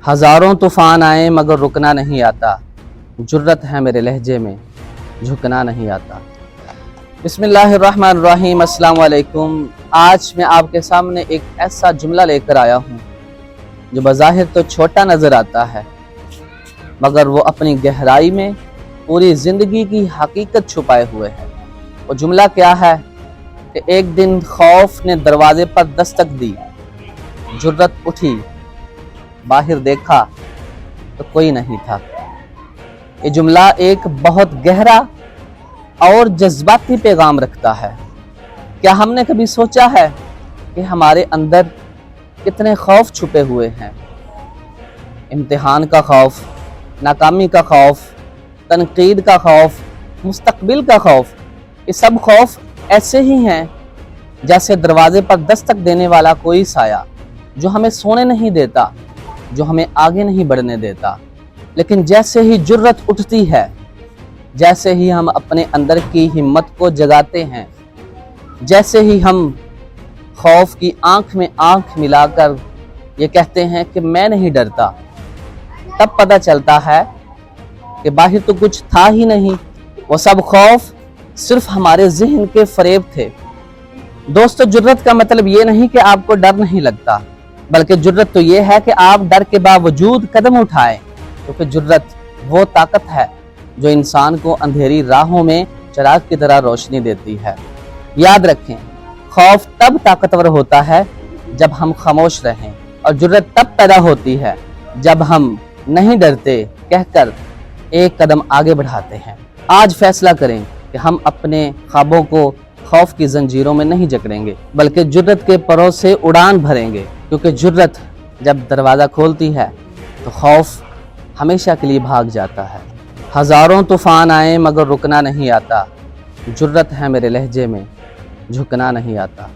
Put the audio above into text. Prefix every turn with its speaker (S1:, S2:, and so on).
S1: हज़ारों तूफ़ान आए मगर रुकना नहीं आता, जुर्रत है मेरे लहजे में झुकना नहीं आता। बिस्मिल्लाहिर्रहमानिर्रहीम, अस्सलाम वालेकुम। आज मैं आपके सामने एक ऐसा जुमला लेकर आया हूँ जो बज़ाहिर तो छोटा नज़र आता है, मगर वो अपनी गहराई में पूरी ज़िंदगी की हकीकत छुपाए हुए है। वो जुमला क्या है कि एक दिन खौफ ने दरवाज़े पर दस्तक दी, जुर्रत उठी, बाहर देखा तो कोई नहीं था। ये जुमला एक बहुत गहरा और जज्बाती पैगाम रखता है। क्या हमने कभी सोचा है कि हमारे अंदर कितने खौफ छुपे हुए हैं? इम्तिहान का खौफ, नाकामी का खौफ, तनकीद का खौफ, मुस्तकबिल का खौफ। ये सब खौफ ऐसे ही हैं जैसे दरवाजे पर दस्तक देने वाला कोई साया जो हमें सोने नहीं देता, जो हमें आगे नहीं बढ़ने देता। लेकिन जैसे ही जुर्रत उठती है, जैसे ही हम अपने अंदर की हिम्मत को जगाते हैं, जैसे ही हम खौफ की आंख में आंख मिलाकर ये कहते हैं कि मैं नहीं डरता, तब पता चलता है कि बाहर तो कुछ था ही नहीं। वो सब खौफ सिर्फ हमारे जहन के फरेब थे। दोस्तों, जुर्रत का मतलब ये नहीं कि आपको डर नहीं लगता, बल्कि जुर्रत तो ये है कि आप डर के बावजूद कदम उठाएं, क्योंकि जुर्रत वो ताकत है जो इंसान को अंधेरी राहों में चिराग की तरह रोशनी देती है। याद रखें, खौफ तब ताकतवर होता है जब हम खामोश रहें, और जुर्रत तब पैदा होती है जब हम नहीं डरते कहकर एक कदम आगे बढ़ाते हैं। आज फैसला करें कि हम अपने ख्वाबों को खौफ की जंजीरों में नहीं जकड़ेंगे, बल्कि जुर्रत के परों से उड़ान भरेंगे, क्योंकि जुर्रत जब दरवाज़ा खोलती है तो खौफ हमेशा के लिए भाग जाता है। हज़ारों तूफ़ान आए मगर रुकना नहीं आता, जुर्रत है मेरे लहजे में झुकना नहीं आता।